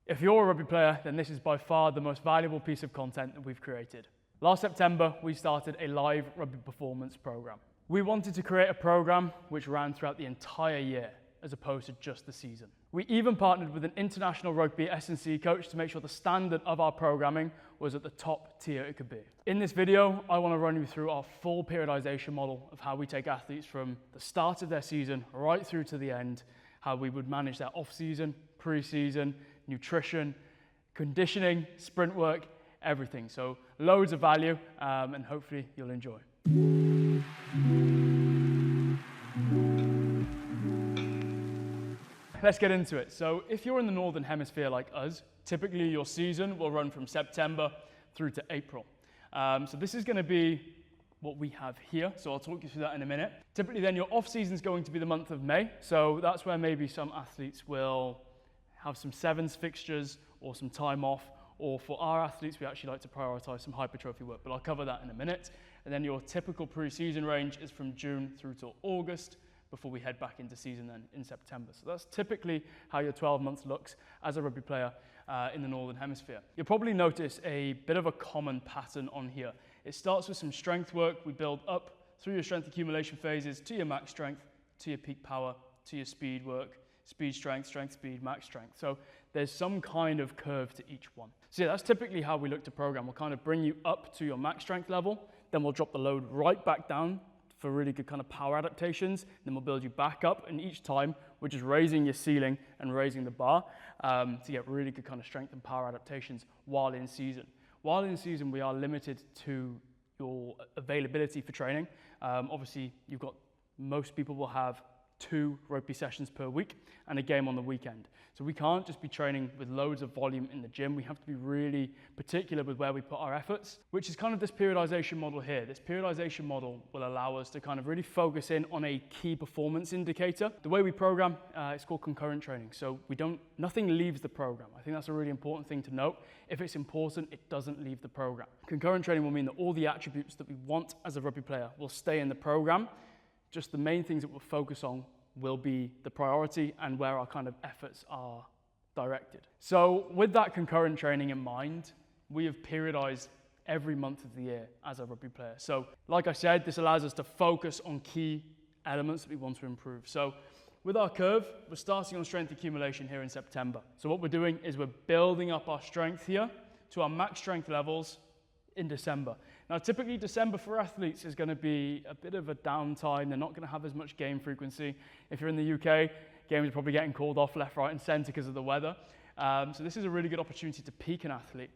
If you're a rugby player, then this is by far the most valuable piece of content that we've created. Last September, we started a live rugby performance program. We wanted to create a program which ran throughout the entire year, as opposed to just the season. We even partnered with an international rugby S&C coach to make sure the standard of our programming was at the top tier it could be. In this video, I want to run you through our full periodization model of how we take athletes from the start of their season right through to the end, how we would manage their off-season, pre-season, nutrition, conditioning, sprint work, everything. So loads of value, and hopefully you'll enjoy. Let's get into it. So if you're in the Northern Hemisphere like us, typically your season will run from September through to April. So this is going to be what we have here. So I'll talk you through that in a minute. Typically then your off season is going to be the month of May. So that's where maybe some athletes will have some sevens fixtures or some time off. Or for our athletes, we actually like to prioritize some hypertrophy work, but I'll cover that in a minute. And then your typical pre-season range is from June through till August, before we head back into season then in September. So that's typically how your 12 months looks as a rugby player in the Northern Hemisphere. You'll probably notice a bit of a common pattern on here. It starts with some strength work. We build up through your strength accumulation phases to your max strength, to your peak power, to your speed work, speed, strength, strength, speed, max strength. So there's some kind of curve to each one. So yeah, that's typically how we look to program. We'll kind of bring you up to your max strength level, then we'll drop the load right back down for really good kind of power adaptations. Then we'll build you back up, and each time we're just raising your ceiling and raising the bar to get really good kind of strength and power adaptations while in season. While in season, we are limited to your availability for training. Obviously, most people will have 2 rugby sessions per week and a game on the weekend. So we can't just be training with loads of volume in the gym. We have to be really particular with where we put our efforts, which is kind of this periodization model here. This periodization model will allow us to kind of really focus in on a key performance indicator. The way we program, it's called concurrent training. So nothing leaves the program. I think that's a really important thing to note. If it's important, it doesn't leave the program. Concurrent training will mean that all the attributes that we want as a rugby player will stay in the program. Just the main things that we'll focus on will be the priority and where our kind of efforts are directed. So with that concurrent training in mind, we have periodized every month of the year as a rugby player. So like I said, this allows us to focus on key elements that we want to improve. So with our curve, we're starting on strength accumulation here in September. So what we're doing is we're building up our strength here to our max strength levels in December. Now, typically December for athletes is going to be a bit of a downtime. They're not going to have as much game frequency. If you're in the UK, games are probably getting called off left, right, and centre because of the weather. So this is a really good opportunity to peak an athlete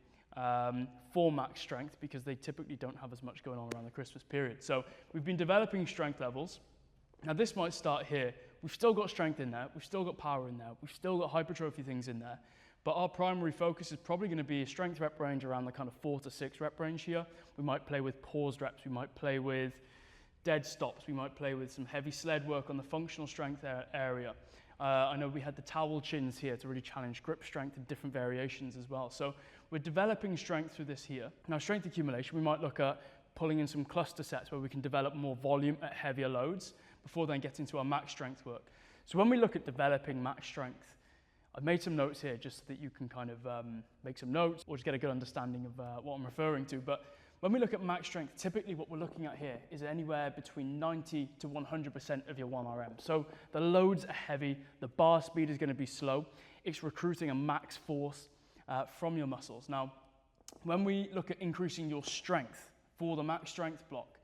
for max strength because they typically don't have as much going on around the Christmas period. So we've been developing strength levels. Now, this might start here. We've still got strength in there. We've still got power in there. We've still got hypertrophy things in there. But our primary focus is probably going to be a strength rep range around the kind of 4 to 6 rep range here. We might play with paused reps. We might play with dead stops. We might play with some heavy sled work on the functional strength area. I know we had the towel chins here to really challenge grip strength and different variations as well. So we're developing strength through this here. Now, strength accumulation, we might look at pulling in some cluster sets where we can develop more volume at heavier loads before then getting to our max strength work. So when we look at developing max strength, I've made some notes here just so that you can kind of make some notes or just get a good understanding of what I'm referring to. But when we look at max strength, typically what we're looking at here is anywhere between 90 to 100% of your 1RM. So the loads are heavy, the bar speed is going to be slow. It's recruiting a max force from your muscles. Now, when we look at increasing your strength for the max strength block,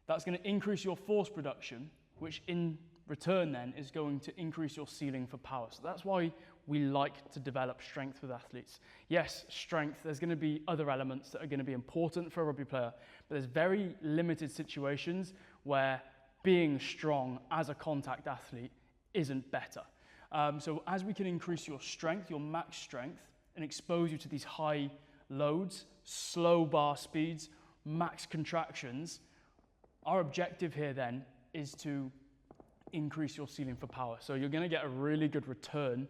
that's going to increase your force production, which in return then is going to increase your ceiling for power. So that's why we like to develop strength with athletes. Yes, strength, there's going to be other elements that are going to be important for a rugby player, but there's very limited situations where being strong as a contact athlete isn't better. So as we can increase your strength, your max strength, and expose you to these high loads, slow bar speeds, max contractions, our objective here then is to increase your ceiling for power. So you're going to get a really good return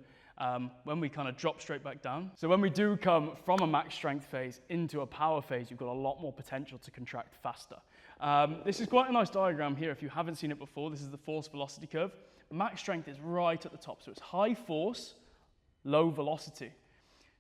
when we kind of drop straight back down. So when we do come from a max strength phase into a power phase, you've got a lot more potential to contract faster. This is quite a nice diagram here. If you haven't seen it before, this is the force velocity curve. Max strength is right at the top. So it's high force, low velocity.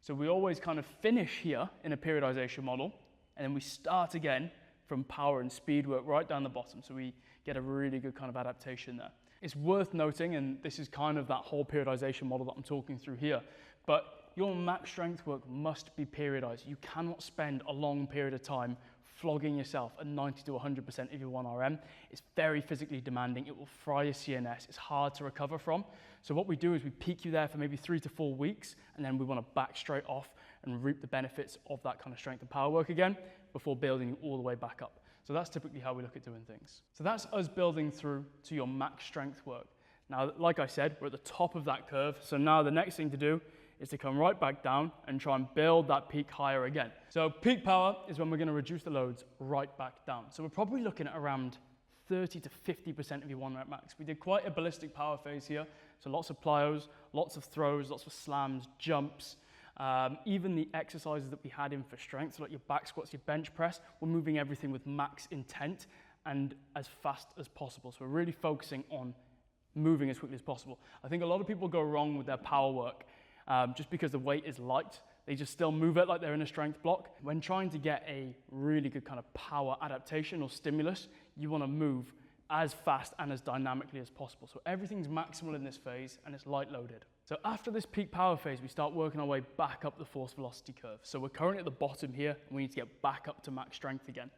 So we always kind of finish here in a periodization model, and then we start again from power and speed work right down the bottom. So we get a really good kind of adaptation there. It's worth noting, and this is kind of that whole periodization model that I'm talking through here, but your max strength work must be periodized. You cannot spend a long period of time flogging yourself at 90 to 100% of your 1RM. It's very physically demanding. It will fry your CNS. It's hard to recover from. So what we do is we peak you there for maybe 3 to 4 weeks, and then we want to back straight off and reap the benefits of that kind of strength and power work again before building you all the way back up. So that's typically how we look at doing things. So that's us building through to your max strength work. Now, like I said, we're at the top of that curve. So now the next thing to do is to come right back down and try and build that peak higher again. So peak power is when we're going to reduce the loads right back down. So we're probably looking at around 30 to 50% of your 1 rep max. We did quite a ballistic power phase here. So lots of plyos, lots of throws, lots of slams, jumps. Even the exercises that we had in for strength, so like your back squats, your bench press, we're moving everything with max intent and as fast as possible. So we're really focusing on moving as quickly as possible. I think a lot of people go wrong with their power work just because the weight is light. They just still move it like they're in a strength block. When trying to get a really good kind of power adaptation or stimulus, you want to move as fast and as dynamically as possible. So everything's maximal in this phase and it's light loaded. So after this peak power phase, we start working our way back up the force velocity curve. So we're currently at the bottom here and we need to get back up to max strength again.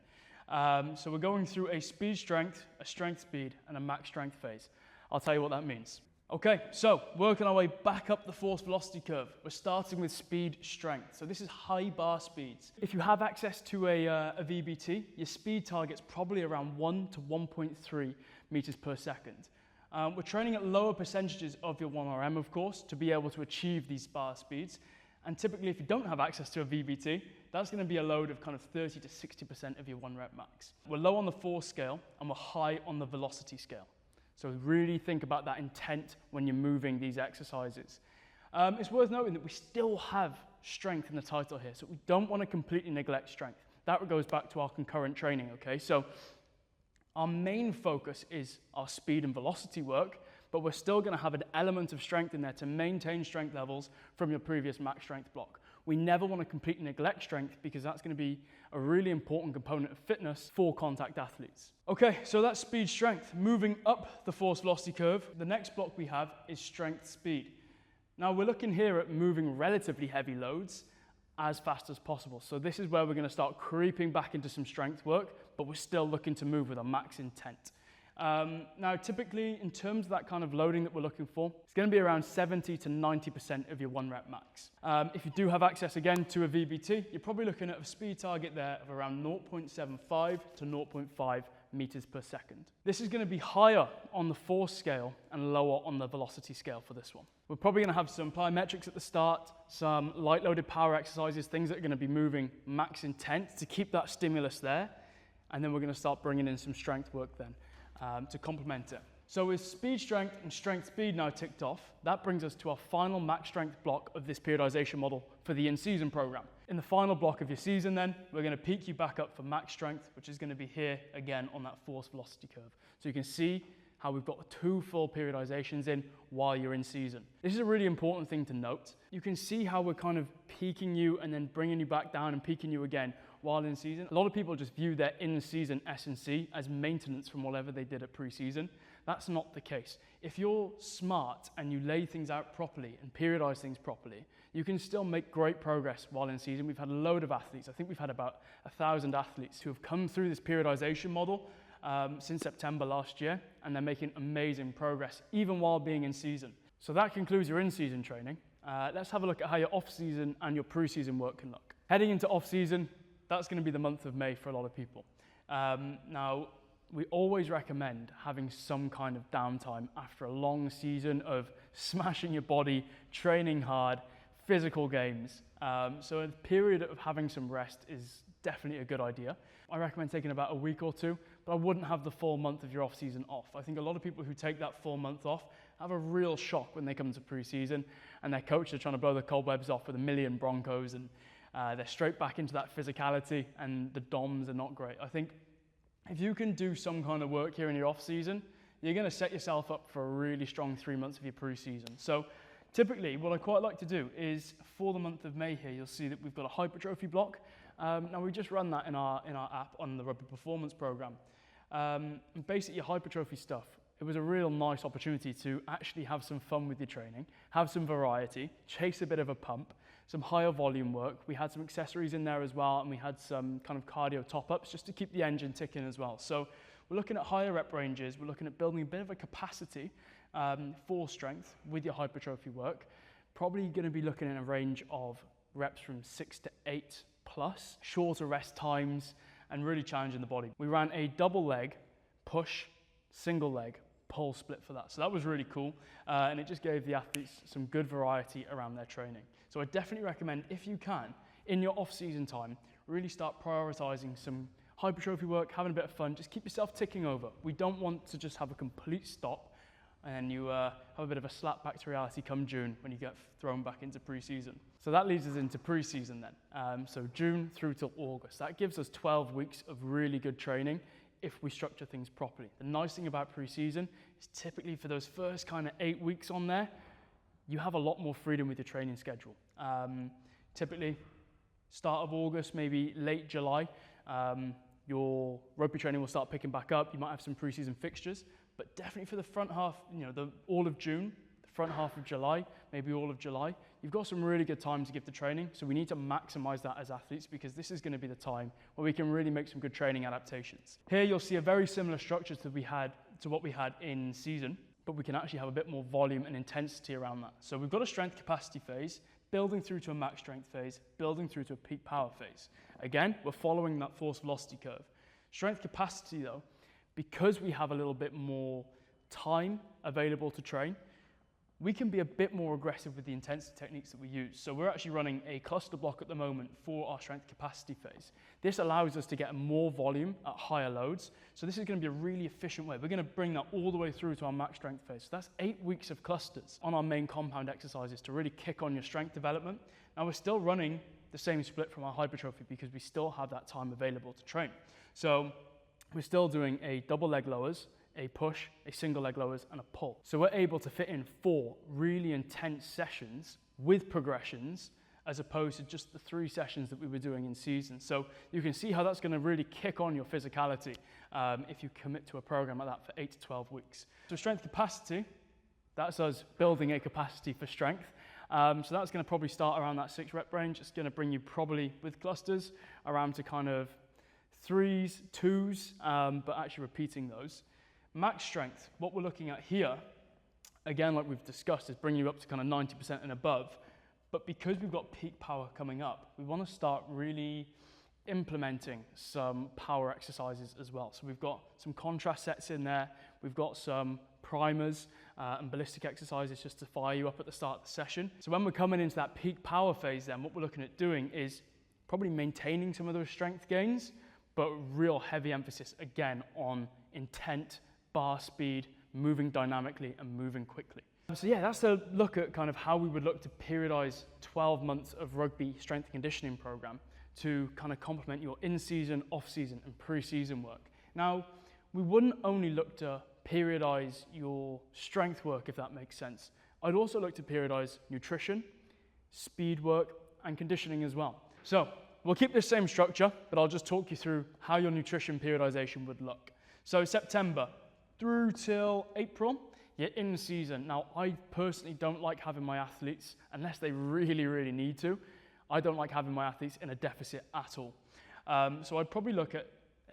So we're going through a speed strength, a strength speed, and a max strength phase. I'll tell you what that means. Okay, so working our way back up the force velocity curve. We're starting with speed strength. So this is high bar speeds. If you have access to a VBT, your speed target's probably around 1 to 1.3 meters per second. We're training at lower percentages of your 1RM, of course, to be able to achieve these bar speeds. And typically, if you don't have access to a VBT, that's going to be a load of kind of 30 to 60% of your 1 rep max. We're low on the force scale and we're high on the velocity scale. So really think about that intent when you're moving these exercises. It's worth noting that we still have strength in the title here, so we don't want to completely neglect strength. That goes back to our concurrent training, okay? So our main focus is our speed and velocity work, but we're still going to have an element of strength in there to maintain strength levels from your previous max strength block. We never want to completely neglect strength because that's going to be a really important component of fitness for contact athletes. Okay, so that's speed strength. Moving up the force velocity curve, the next block we have is strength speed. Now we're looking here at moving relatively heavy loads as fast as possible. So this is where we're going to start creeping back into some strength work, but we're still looking to move with a max intent. Now, typically, in terms of that kind of loading that we're looking for, it's going to be around 70 to 90% of your 1 rep max. If you do have access, again, to a VBT, you're probably looking at a speed target there of around 0.75 to 0.5 meters per second. This is going to be higher on the force scale and lower on the velocity scale for this one. We're probably going to have some plyometrics at the start, some light loaded power exercises, things that are going to be moving max intent to keep that stimulus there. And then we're going to start bringing in some strength work then. To complement it. So with speed strength and strength speed now ticked off, that brings us to our final max strength block of this periodization model for the in-season program. In the final block of your season then, we're going to peak you back up for max strength, which is going to be here again on that force velocity curve. So you can see how we've got 2 full periodizations in while you're in season. This is a really important thing to note. You can see how we're kind of peaking you and then bringing you back down and peaking you again while in season. A lot of people just view their in-season S&C as maintenance from whatever they did at pre-season. That's not the case. If you're smart and you lay things out properly and periodize things properly, you can still make great progress while in season. We've had a load of athletes. I think we've had about 1,000 athletes who have come through this periodization model since September last year, and they're making amazing progress even while being in season. So that concludes your in-season training. Let's have a look at how your off-season and your pre-season work can look. Heading into off-season, that's going to be the month of May for a lot of people. Now, we always recommend having some kind of downtime after a long season of smashing your body, training hard, physical games. So a period of having some rest is definitely a good idea. I recommend taking about a week or 2, but I wouldn't have the full month of your off-season off. I think a lot of people who take that full month off have a real shock when they come to pre-season and their coach are trying to blow the cobwebs off with a million Broncos, and they're straight back into that physicality and the DOMs are not great. I think if you can do some kind of work here in your off-season, you're going to set yourself up for a really strong 3 months of your pre-season. So Typically, what I quite like to do is, for the month of May here, you'll see that we've got a hypertrophy block. Now we just run that in our app on the Rugby Performance Program. And basically your hypertrophy stuff, it was a real nice opportunity to actually have some fun with your training, have some variety, chase a bit of a pump, some higher volume work. We had some accessories in there as well, and we had some kind of cardio top-ups just to keep the engine ticking as well. So we're looking at higher rep ranges, we're looking at building a bit of a capacity for strength with your hypertrophy work. Probably going to be looking in a range of reps from 6 to 8 plus, shorter rest times, and really challenging the body. We ran a double leg push, single leg pull split for that. So that was really cool, and it just gave the athletes some good variety around their training. So I definitely recommend, if you can, in your off-season time, really start prioritizing some hypertrophy work, having a bit of fun, just keep yourself ticking over. We don't want to just have a complete stop and then you have a bit of a slap back to reality come June when you get thrown back into pre-season. So that leads us into pre-season then. So June through till August. That gives us 12 weeks of really good training if we structure things properly. The nice thing about pre-season is typically for those first kind of 8 weeks on there, you have a lot more freedom with your training schedule. Typically, start of August, maybe late July, your rugby training will start picking back up. You might have some pre-season fixtures, but definitely for the front half, all of June, the front half of July, maybe all of July, you've got some really good time to give the training. So we need to maximize that as athletes, because this is going to be the time where we can really make some good training adaptations. Here you'll see a very similar structure to what we had in season, but we can actually have a bit more volume and intensity around that. So we've got a strength capacity phase, building through to a max strength phase, building through to a peak power phase. Again, we're following that force velocity curve. Strength capacity though, because we have a little bit more time available to train, we can be a bit more aggressive with the intensity techniques that we use. So we're actually running a cluster block at the moment for our strength capacity phase. This allows us to get more volume at higher loads. So this is going to be a really efficient way. We're going to bring that all the way through to our max strength phase. So that's 8 weeks of clusters on our main compound exercises to really kick on your strength development. Now we're still running the same split from our hypertrophy because we still have that time available to train. So we're still doing a double leg lowers, a push, a single leg lowers, and a pull. So we're able to fit in 4 really intense sessions with progressions, as opposed to just the 3 sessions that we were doing in season. So you can see how that's going to really kick on your physicality if you commit to a program like that for 8 to 12 weeks. So strength capacity, that's us building a capacity for strength. So that's going to probably start around that 6 rep range. It's going to bring you probably with clusters around to kind of 3s, 2s, but actually repeating those. Max strength, what we're looking at here, again, like we've discussed, is bringing you up to kind of 90% and above. But because we've got peak power coming up, we want to start really implementing some power exercises as well. So we've got some contrast sets in there. We've got some primers and ballistic exercises just to fire you up at the start of the session. So when we're coming into that peak power phase then, what we're looking at doing is probably maintaining some of those strength gains, but real heavy emphasis again on intent, bar speed, moving dynamically and moving quickly. So yeah, that's a look at kind of how we would look to periodize 12 months of rugby strength and conditioning program to kind of complement your in-season, off-season and pre-season work. Now, we wouldn't only look to periodize your strength work, if that makes sense. I'd also look to periodize nutrition, speed work and conditioning as well. So we'll keep this same structure, but I'll just talk you through how your nutrition periodization would look. So September through till April, you're in season. Now, I personally don't like having my athletes, unless they really, really need to, I don't like having my athletes in a deficit at all. So I'd probably look at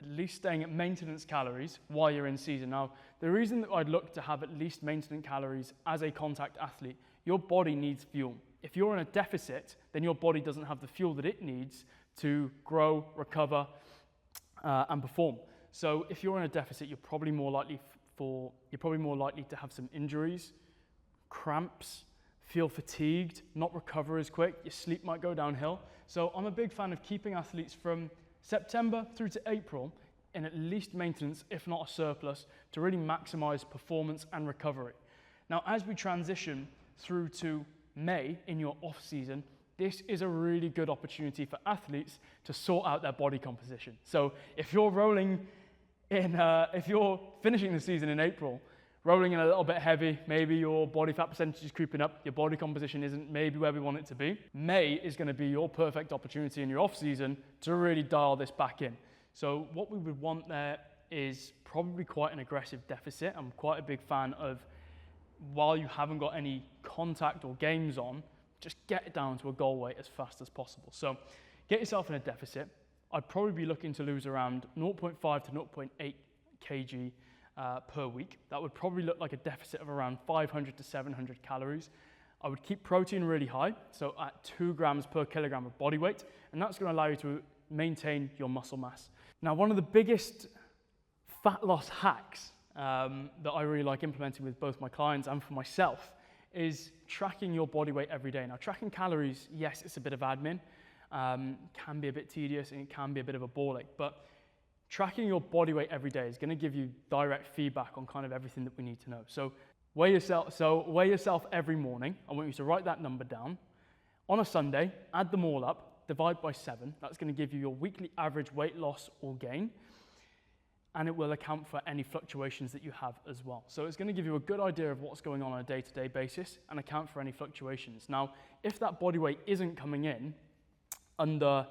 least staying at maintenance calories while you're in season. Now, the reason that I'd look to have at least maintenance calories as a contact athlete, your body needs fuel. If you're in a deficit, then your body doesn't have the fuel that it needs to grow, recover, and perform. So if you're in a deficit, you're probably more likely to have some injuries, cramps, feel fatigued, not recover as quick, your sleep might go downhill. So I'm a big fan of keeping athletes from September through to April in at least maintenance, if not a surplus, to really maximize performance and recovery. Now, as we transition through to May in your off season, this is a really good opportunity for athletes to sort out their body composition. So if you're finishing the season in April, rolling in a little bit heavy, maybe your body fat percentage is creeping up, your body composition isn't maybe where we want it to be. May is going to be your perfect opportunity in your off season to really dial this back in. So what we would want there is probably quite an aggressive deficit. I'm quite a big fan of, while you haven't got any contact or games on, just get it down to a goal weight as fast as possible. So get yourself in a deficit. I'd probably be looking to lose around 0.5 to 0.8 kg per week. That would probably look like a deficit of around 500 to 700 calories. I would keep protein really high, so at 2 grams per kilogram of body weight, and that's going to allow you to maintain your muscle mass. Now, one of the biggest fat loss hacks that I really like implementing with both my clients and for myself is tracking your body weight every day. Now, tracking calories, yes, it's a bit of admin, can be a bit tedious, and it can be a bit of a ball ache, but tracking your body weight every day is going to give you direct feedback on kind of everything that we need to know. So weigh yourself every morning. I want you to write that number down. On a Sunday, add them all up, divide by 7. That's going to give you your weekly average weight loss or gain, and it will account for any fluctuations that you have as well. So it's going to give you a good idea of what's going on a day-to-day basis and account for any fluctuations. Now, if that body weight isn't coming in under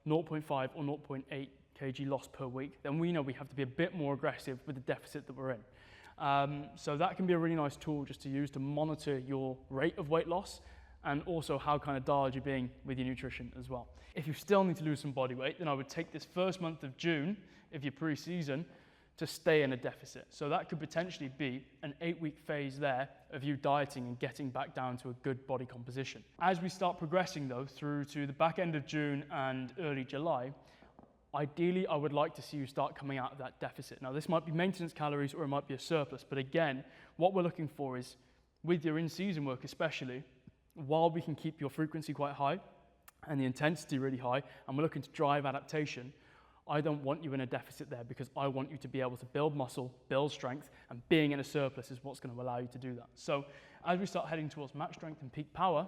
0.5 or 0.8 kg loss per week, then we know we have to be a bit more aggressive with the deficit that we're in. So that can be a really nice tool just to use to monitor your rate of weight loss and also how kind of dialed you're being with your nutrition as well. If you still need to lose some body weight, then I would take this first month of June, if you're pre-season, to stay in a deficit. So that could potentially be an 8-week phase there of you dieting and getting back down to a good body composition. As we start progressing though through to the back end of June and early July, ideally, I would like to see you start coming out of that deficit. Now, this might be maintenance calories or it might be a surplus, but again, what we're looking for is, with your in-season work especially, while we can keep your frequency quite high and the intensity really high, and we're looking to drive adaptation, I don't want you in a deficit there because I want you to be able to build muscle, build strength, and being in a surplus is what's going to allow you to do that. So as we start heading towards max strength and peak power,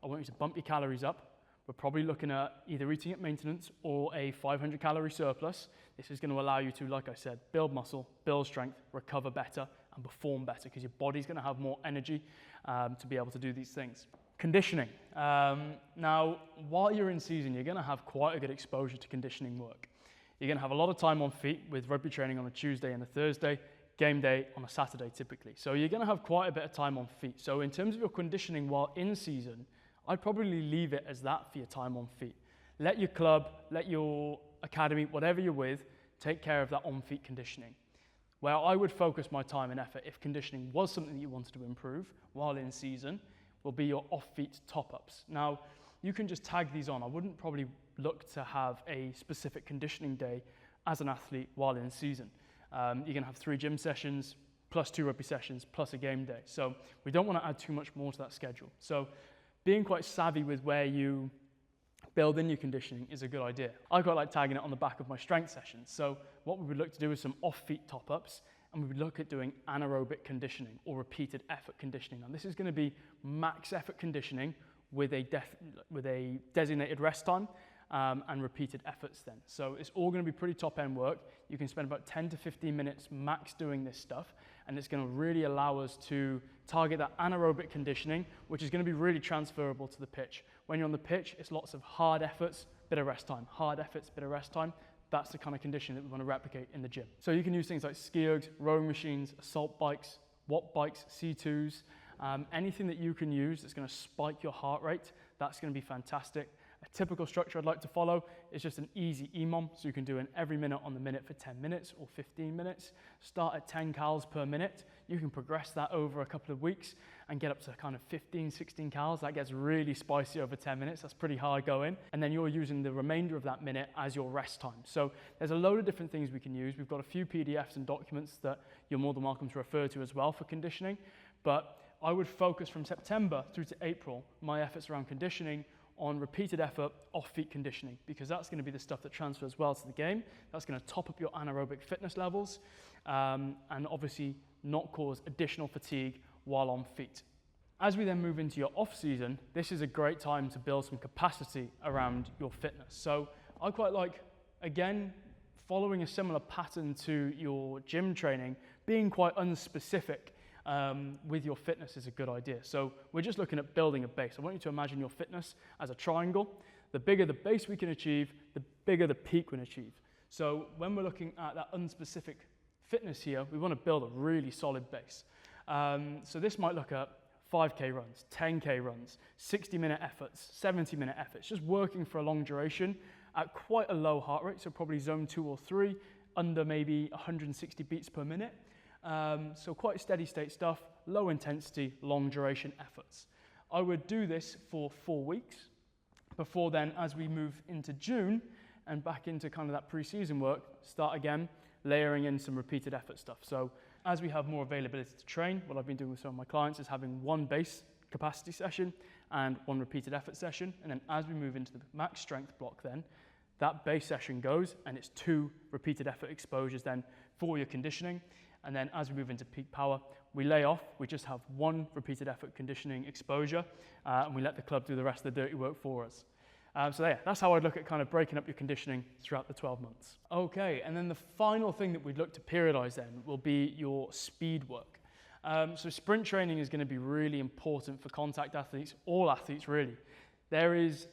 I want you to bump your calories up. We're probably looking at either eating at maintenance or a 500 calorie surplus. This is going to allow you to, like I said, build muscle, build strength, recover better, and perform better because your body's going to have more energy to be able to do these things. Conditioning. Now, while you're in season, you're going to have quite a good exposure to conditioning work. You're going to have a lot of time on feet with rugby training on a Tuesday and a Thursday, game day on a Saturday typically. So you're going to have quite a bit of time on feet. So in terms of your conditioning while in season, I'd probably leave it as that for your time on feet. Let your club, let your academy, whatever you're with, take care of that on-feet conditioning. Where I would focus my time and effort, if conditioning was something that you wanted to improve while in season, will be your off-feet top-ups. Now, you can just tag these on. I wouldn't probably look to have a specific conditioning day as an athlete while in season. You're going to have 3 gym sessions, plus 2 rugby sessions, plus a game day. So we don't want to add too much more to that schedule. So being quite savvy with where you build in your conditioning is a good idea. I quite like tagging it on the back of my strength sessions. So what we would look to do is some off-feet top-ups, and we would look at doing anaerobic conditioning or repeated effort conditioning. Now this is going to be max effort conditioning with a designated rest time and repeated efforts then. So it's all going to be pretty top-end work. You can spend about 10 to 15 minutes max doing this stuff, and it's going to really allow us to target that anaerobic conditioning, which is going to be really transferable to the pitch. When you're on the pitch, it's lots of hard efforts, bit of rest time, hard efforts, bit of rest time. That's the kind of conditioning that we want to replicate in the gym. So you can use things like ski ergs, rowing machines, assault bikes, watt bikes, C2s, anything that you can use that's going to spike your heart rate, that's going to be fantastic. A typical structure I'd like to follow is just an easy EMOM, so you can do an every minute on the minute for 10 minutes or 15 minutes. Start at 10 cals per minute. You can progress that over a couple of weeks and get up to kind of 15, 16 cals. That gets really spicy over 10 minutes. That's pretty hard going. And then you're using the remainder of that minute as your rest time. So there's a load of different things we can use. We've got a few PDFs and documents that you're more than welcome to refer to as well for conditioning. But I would focus from September through to April, my efforts around conditioning on repeated effort, off-feet conditioning, because that's going to be the stuff that transfers well to the game. That's going to top up your anaerobic fitness levels and obviously not cause additional fatigue while on feet. As we then move into your off-season, this is a great time to build some capacity around your fitness. So I quite like, again, following a similar pattern to your gym training, being quite unspecific with your fitness is a good idea. So we're just looking at building a base. I want you to imagine your fitness as a triangle. The bigger the base we can achieve, the bigger the peak we can achieve. So when we're looking at that unspecific fitness here, we want to build a really solid base. So this might look at 5K runs, 10K runs, 60-minute efforts, 70-minute efforts, just working for a long duration at quite a low heart rate, so probably zone 2 or 3, under maybe 160 beats per minute. So quite steady state stuff, low intensity, long duration efforts. I would do this for 4 weeks. Before then, as we move into June and back into kind of that pre-season work, start again, layering in some repeated effort stuff. So as we have more availability to train, what I've been doing with some of my clients is having one base capacity session and one repeated effort session. And then as we move into the max strength block then, that base session goes and it's 2 repeated effort exposures then for your conditioning. And then as we move into peak power, we lay off, we just have 1 repeated effort conditioning exposure, and we let the club do the rest of the dirty work for us. So yeah, that's how I'd look at kind of breaking up your conditioning throughout the 12 months. Okay, and then the final thing that we'd look to periodize then will be your speed work. So sprint training is going to be really important for contact athletes, all athletes really. There is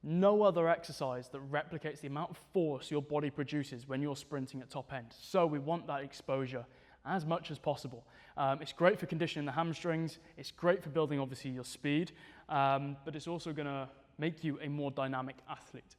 no other exercise that replicates the amount of force your body produces when you're sprinting at top end. So we want that exposure as much as possible. It's great for conditioning the hamstrings, it's great for building obviously your speed, but it's also going to make you a more dynamic athlete.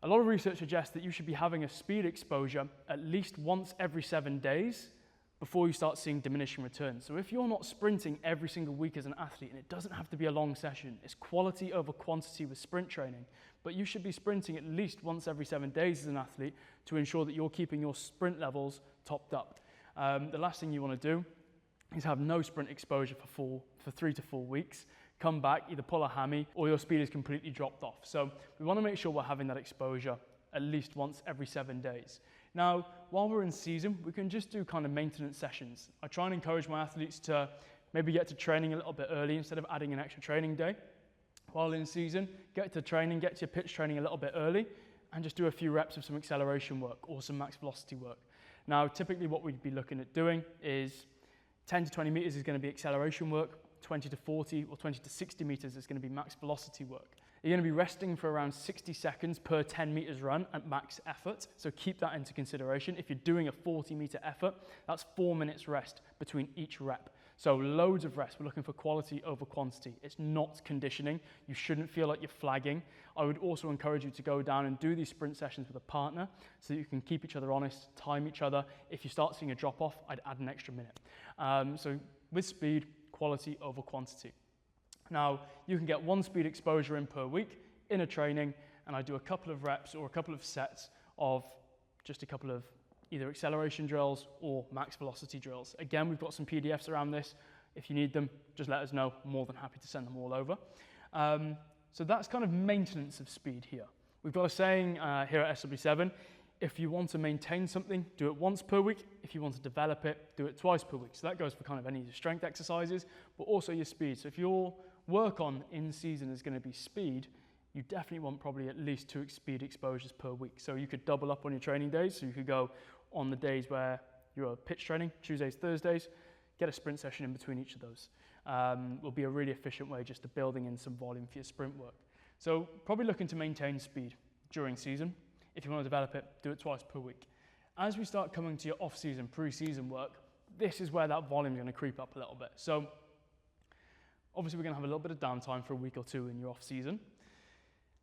A lot of research suggests that you should be having a speed exposure at least once every 7 days before you start seeing diminishing returns. So if you're not sprinting every single week as an athlete, and it doesn't have to be a long session, it's quality over quantity with sprint training, but you should be sprinting at least once every 7 days as an athlete to ensure that you're keeping your sprint levels topped up. The last thing you want to do is have no sprint exposure for 3 to 4 weeks, come back, either pull a hammy or your speed is completely dropped off. So we want to make sure we're having that exposure at least once every 7 days. Now, while we're in season, we can just do kind of maintenance sessions. I try and encourage my athletes to maybe get to training a little bit early instead of adding an extra training day. While in season, get to training, get to your pitch training a little bit early and just do a few reps of some acceleration work or some max velocity work. Now, typically what we'd be looking at doing is 10 to 20 meters is going to be acceleration work, 20 to 40 or 20 to 60 meters is going to be max velocity work. You're going to be resting for around 60 seconds per 10 meters run at max effort, so keep that into consideration. If you're doing a 40 meter effort, that's 4 minutes rest between each rep. So loads of rest. We're looking for quality over quantity. It's not conditioning. You shouldn't feel like you're flagging. I would also encourage you to go down and do these sprint sessions with a partner so that you can keep each other honest, time each other. If you start seeing a drop off, I'd add an extra minute. So with speed, quality over quantity. Now, you can get 1 speed exposure in per week in a training, and I do a couple of reps or a couple of sets of just a couple of either acceleration drills or max velocity drills. Again, we've got some PDFs around this. If you need them, just let us know. I'm more than happy to send them all over. So that's kind of maintenance of speed here. We've got a saying here at SW7, if you want to maintain something, do it once per week. If you want to develop it, do it twice per week. So that goes for kind of any of your strength exercises, but also your speed. So if your work on in season is going to be speed, you definitely want probably at least 2 speed exposures per week. So you could double up on your training days. So you could go on the days where you're pitch training, Tuesdays, Thursdays, get a sprint session in between each of those. Will be a really efficient way just to building in some volume for your sprint work. So probably looking to maintain speed during season. If you want to develop it, do it twice per week. As we start coming to your off-season, pre-season work, this is where that volume is going to creep up a little bit. So obviously we're going to have a little bit of downtime for a week or 2 in your off-season.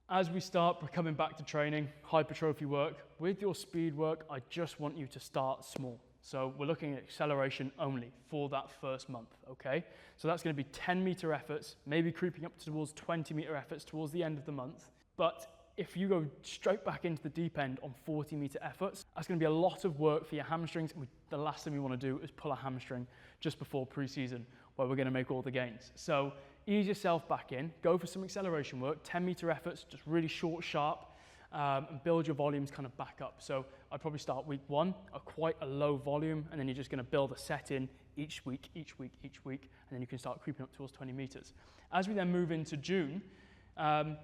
As we start coming back to training, hypertrophy work, with your speed work, I just want you to start small. So we're looking at acceleration only for that first month, okay? So that's going to be 10 meter efforts, maybe creeping up towards 20 meter efforts towards the end of the month. But if you go straight back into the deep end on 40 meter efforts, that's going to be a lot of work for your hamstrings. The last thing we want to do is pull a hamstring just before pre-season where we're going to make all the gains. So ease yourself back in, go for some acceleration work, 10 meter efforts, just really short, sharp, and build your volumes kind of back up. So I'd probably start week 1 at quite a low volume, and then you're just going to build a set in each week, and then you can start creeping up towards 20 meters. As we then move into June,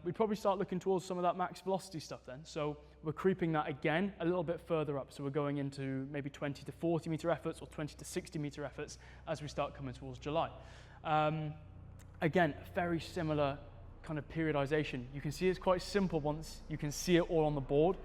we'd probably start looking towards some of that max velocity stuff then. So we're creeping that again a little bit further up. So we're going into maybe 20 to 40 meter efforts or 20 to 60 meter efforts as we start coming towards July. Again, very similar kind of periodization. You can see it's quite simple once you can see it all on the board.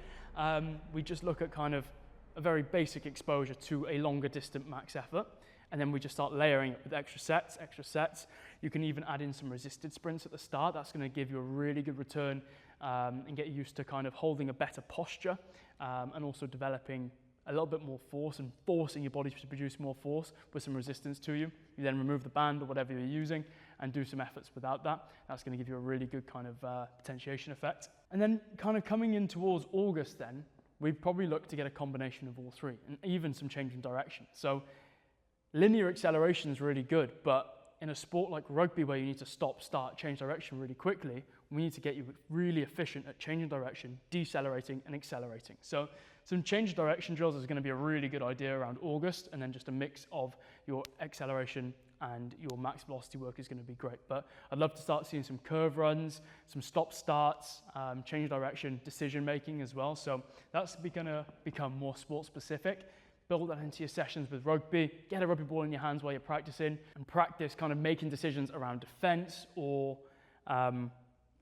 We just look at kind of a very basic exposure to a longer distant max effort. And then we just start layering it with extra sets. You can even add in some resisted sprints at the start. That's going to give you a really good return and get you used to kind of holding a better posture and also developing a little bit more force and forcing your body to produce more force with some resistance to you. You then remove the band or whatever you're using and do some efforts without that. That's going to give you a really good kind of potentiation effect. And then kind of coming in towards August then, we'd probably look to get a combination of all three and even some change in direction. So linear acceleration is really good, but in a sport like rugby where you need to stop, start, change direction really quickly, we need to get you really efficient at changing direction, decelerating and accelerating. So some change direction drills is going to be a really good idea around August, and then just a mix of your acceleration and your max velocity work is going to be great. But I'd love to start seeing some curve runs, some stop starts, change direction, decision making as well. So that's going to become more sport specific. Build that into your sessions with rugby, get a rugby ball in your hands while you're practicing, and practice kind of making decisions around defense or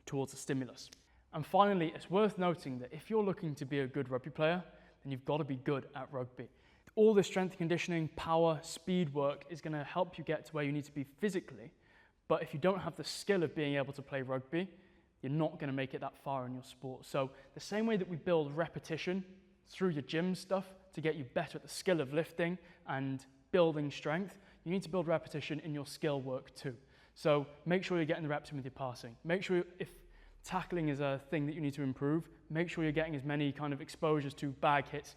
towards a stimulus. And finally, it's worth noting that if you're looking to be a good rugby player, then you've got to be good at rugby. All this strength conditioning, power, speed work is going to help you get to where you need to be physically, but if you don't have the skill of being able to play rugby, you're not going to make it that far in your sport. So the same way that we build repetition through your gym stuff to get you better at the skill of lifting and building strength, you need to build repetition in your skill work too. So make sure you're getting the reps in with your passing. Make sure if tackling is a thing that you need to improve, make sure you're getting as many kind of exposures to bag hits,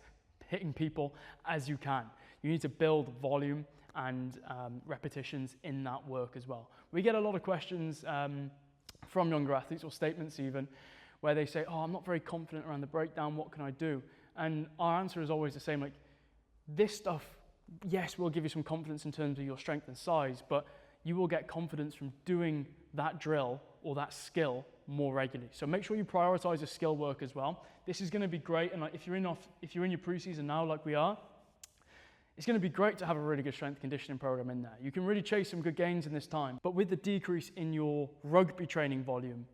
hitting people as you can. You need to build volume and repetitions in that work as well. We get a lot of questions from younger athletes, or statements even, where they say, oh, I'm not very confident around the breakdown, what can I do? And our answer is always the same, like, this stuff, yes, will give you some confidence in terms of your strength and size, but you will get confidence from doing that drill or that skill more regularly. So make sure you prioritize your skill work as well. This is going to be great, and like, if you're in your preseason now like we are, it's going to be great to have a really good strength conditioning program in there. You can really chase some good gains in this time, but with the decrease in your rugby training volume,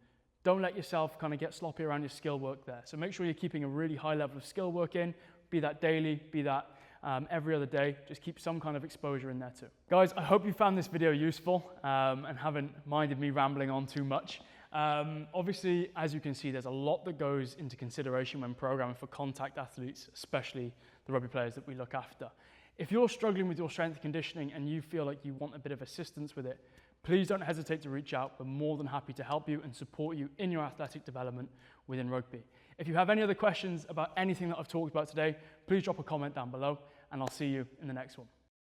don't let yourself kind of get sloppy around your skill work there. So make sure you're keeping a really high level of skill work in, be that daily, be that every other day. Just keep some kind of exposure in there too. Guys, I hope you found this video useful and haven't minded me rambling on too much. Obviously, as you can see, there's a lot that goes into consideration when programming for contact athletes, especially the rugby players that we look after. If you're struggling with your strength conditioning and you feel like you want a bit of assistance with it, please don't hesitate to reach out. We're more than happy to help you and support you in your athletic development within rugby. If you have any other questions about anything that I've talked about today, please drop a comment down below, and I'll see you in the next one.